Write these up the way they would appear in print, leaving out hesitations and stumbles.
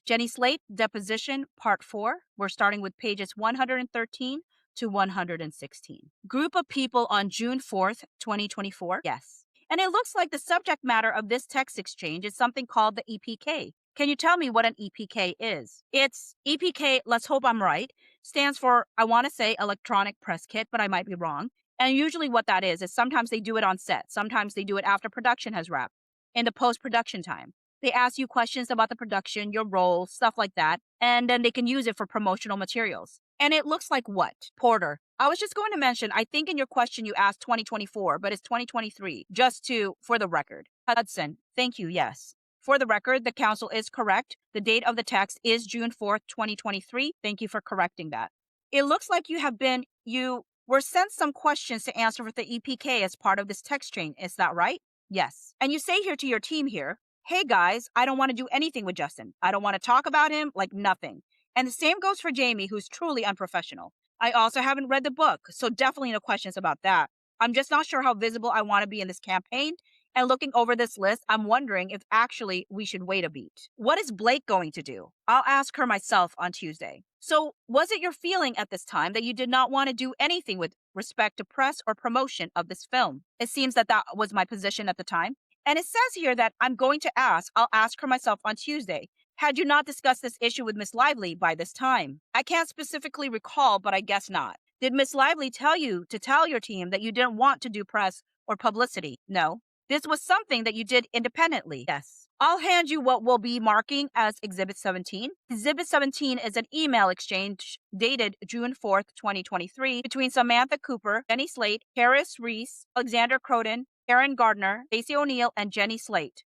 Jenny Slate Deposition Part 4. We're starting with pages 113 to 116. Group of people on June 4th, 2024. Yes. And it looks like the subject matter of this text exchange is something called the EPK. Can you tell me what an EPK is? It's EPK, let's hope I'm right, stands for, I want to say electronic press kit, but I might be wrong. And usually what that is sometimes they do it on set. Sometimes they do it after production has wrapped, in the post-production time. They ask you questions about the production, your role, stuff like that, and then they can use it for promotional materials. And it looks like what? Porter. I was just going to mention, I think in your question you asked 2024, but it's 2023, for the record. Hudson, thank you, yes. For the record, the council is correct. The date of the text is June 4th, 2023. Thank you for correcting that. It looks like you were sent some questions to answer for the EPK as part of this text chain. Is that right? Yes. And you say here to your team here, hey guys, I don't want to do anything with Justin. I don't want to talk about him, like nothing. And the same goes for Jamie, who's truly unprofessional. I also haven't read the book, so definitely no questions about that. I'm just not sure how visible I want to be in this campaign. And looking over this list, I'm wondering if actually we should wait a beat. What is Blake going to do? I'll ask her myself on Tuesday. So was it your feeling at this time that you did not want to do anything with respect to press or promotion of this film? It seems that was my position at the time. And it says here that I'll ask her myself on Tuesday. Had you not discussed this issue with Miss Lively by this time? I can't specifically recall, but I guess not. Did Miss Lively tell you to tell your team that you didn't want to do press or publicity? No. This was something that you did independently. Yes. I'll hand you what we'll be marking as Exhibit 17. Exhibit 17 is an email exchange dated June 4th, 2023 between Samantha Cooper, Jenny Slate, Harris Reese, Alexander Croden, Karen Gardner, Stacey O'Neill, and Jenny Slate.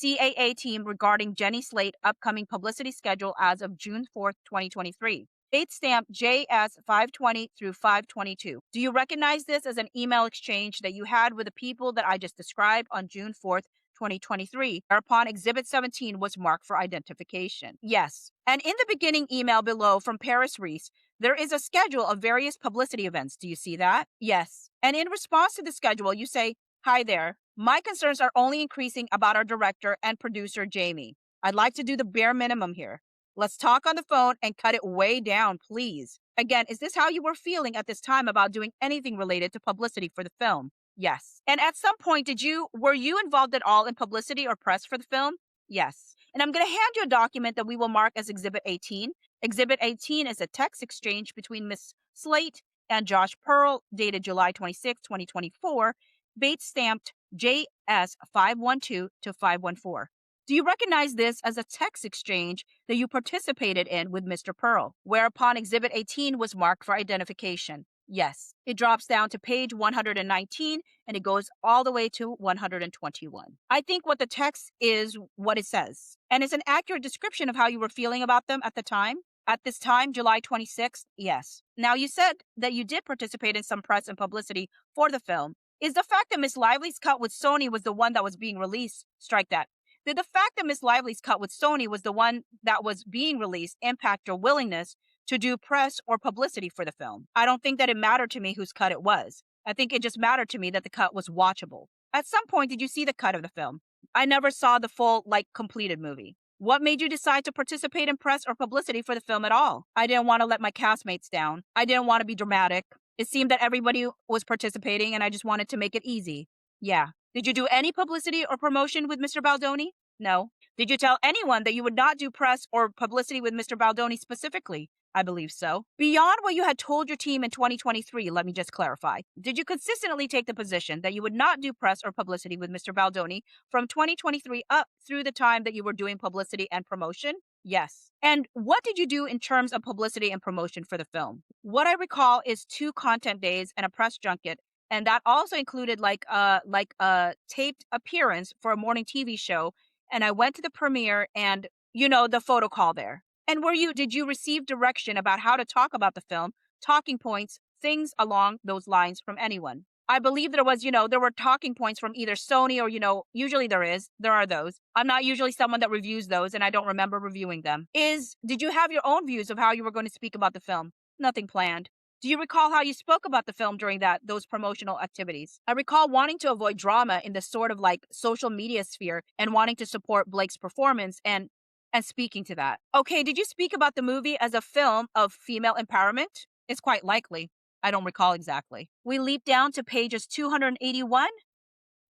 CAA team regarding Jenny Slate upcoming publicity schedule as of June 4th, 2023. Date stamp JS 520 through 522. Do you recognize this as an email exchange that you had with the people that I just described on June 4th, 2023, whereupon Exhibit 17 was marked for identification? Yes. And in the beginning email below from Paris Reese, there is a schedule of various publicity events. Do you see that? Yes. And in response to the schedule, you say, hi there. My concerns are only increasing about our director and producer, Jamie. I'd like to do the bare minimum here. Let's talk on the phone and cut it way down, please. Again, is this how you were feeling at this time about doing anything related to publicity for the film? Yes. And at some point, were you involved at all in publicity or press for the film? Yes. And I'm going to hand you a document that we will mark as Exhibit 18. Exhibit 18 is a text exchange between Miss Slate and Josh Pearl, dated July 26, 2024, date stamped JS 512 to 514. Do you recognize this as a text exchange that you participated in with Mr. Pearl, whereupon Exhibit 18 was marked for identification? Yes. It drops down to page 119 and it goes all the way to 121. I think what the text is what it says, and it's an accurate description of how you were feeling about them at the time. At this time, July 26th, yes. Now, you said that you did participate in some press and publicity for the film. Is the fact that Miss Lively's cut with Sony was the one that was being released? Strike that. Did the fact that Miss Lively's cut with Sony was the one that was being released impact your willingness to do press or publicity for the film? I don't think that it mattered to me whose cut it was. I think it just mattered to me that the cut was watchable. At some point, did you see the cut of the film? I never saw the full, completed movie. What made you decide to participate in press or publicity for the film at all? I didn't want to let my castmates down. I didn't want to be dramatic. It seemed that everybody was participating and I just wanted to make it easy. Yeah. Did you do any publicity or promotion with Mr. Baldoni? No. Did you tell anyone that you would not do press or publicity with Mr. Baldoni specifically? I believe so. Beyond what you had told your team in 2023, let me just clarify. Did you consistently take the position that you would not do press or publicity with Mr. Baldoni from 2023 up through the time that you were doing publicity and promotion? Yes. And what did you do in terms of publicity and promotion for the film? What I recall is 2 content days and a press junket. And that also included a taped appearance for a morning TV show. And I went to the premiere and, the photo call there. And did you receive direction about how to talk about the film, talking points, things along those lines from anyone? I believe there were talking points from either Sony or, usually there are those. I'm not usually someone that reviews those and I don't remember reviewing them. Did you have your own views of how you were going to speak about the film? Nothing planned. Do you recall how you spoke about the film during those promotional activities? I recall wanting to avoid drama in the sort of social media sphere and wanting to support Blake's performance and and speaking to that. Okay, did you speak about the movie as a film of female empowerment? It's quite likely. I don't recall exactly. We leap down to pages 281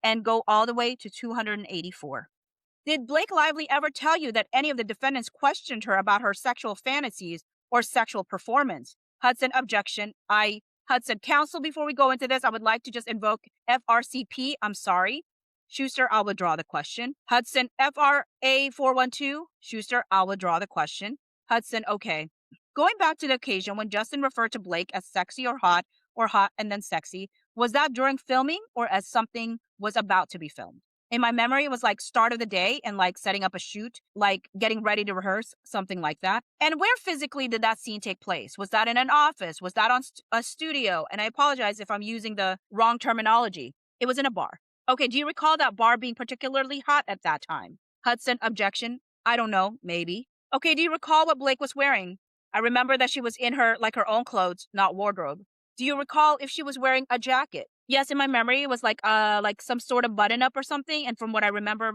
and go all the way to 284. Did Blake Lively ever tell you that any of the defendants questioned her about her sexual fantasies or sexual performance? Hudson, objection. Hudson, counsel, before we go into this, I would like to just invoke FRCP. I'm sorry. Schuster, I'll withdraw the question. Hudson, FRA 412. Schuster, I'll withdraw the question. Hudson, okay. Going back to the occasion when Justin referred to Blake as sexy or hot and then sexy, was that during filming or as something was about to be filmed? In my memory, it was like start of the day and like setting up a shoot, like getting ready to rehearse, something like that. And where physically did that scene take place? Was that in an office? Was that on a studio? And I apologize if I'm using the wrong terminology. It was in a bar. Okay, do you recall that bar being particularly hot at that time? Hudson, objection. I don't know, maybe. Okay, do you recall what Blake was wearing? I remember that she was in her own clothes, not wardrobe. Do you recall if she was wearing a jacket? Yes, in my memory, it was like some sort of button up or something. And from what I remember,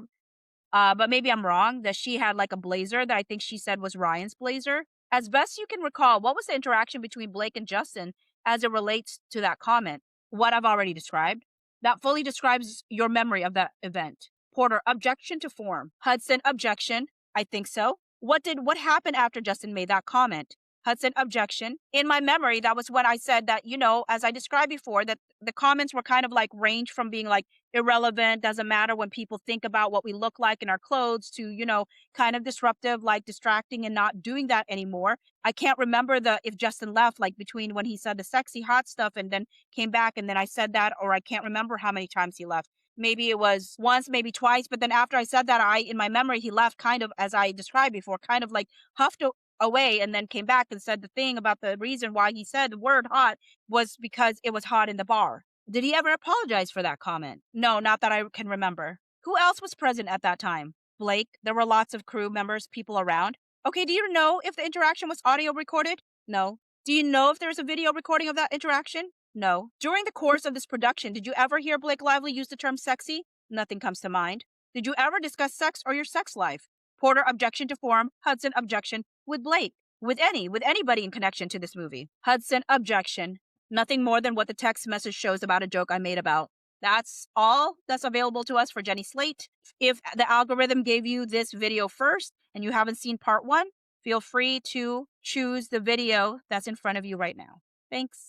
but maybe I'm wrong, that she had like a blazer that I think she said was Ryan's blazer. As best you can recall, what was the interaction between Blake and Justin as it relates to that comment? What I've already described. That fully describes your memory of that event. Porter, objection to form. Hudson, objection. I think so. What happened after Justin made that comment? Hudson, objection. In my memory, that was when I said that, as I described before, that the comments were kind of like range from being like irrelevant, doesn't matter when people think about what we look like in our clothes to, kind of disruptive, like distracting and not doing that anymore. I can't remember if Justin left, like between when he said the sexy hot stuff and then came back and then I said that, or I can't remember how many times he left. Maybe it was once, maybe twice. But then after I said that, in my memory, he left kind of, as I described before, kind of like huffed away and then came back and said the thing about the reason why he said the word hot was because it was hot in the bar. Did he ever apologize for that comment? No, not that I can remember. Who else was present at that time? Blake. There were lots of crew members, people around. Okay, do you know if the interaction was audio recorded? No. Do you know if there's a video recording of that interaction? No. During the course of this production, did you ever hear Blake Lively use the term sexy? Nothing comes to mind. Did you ever discuss sex or your sex life? Porter, objection to form. Hudson, objection. With Blake. With anybody in connection to this movie. Hudson, objection. Nothing more than what the text message shows about a joke I made about. That's all that's available to us for Jenny Slate. If the algorithm gave you this video first and you haven't seen part 1, feel free to choose the video that's in front of you right now. Thanks.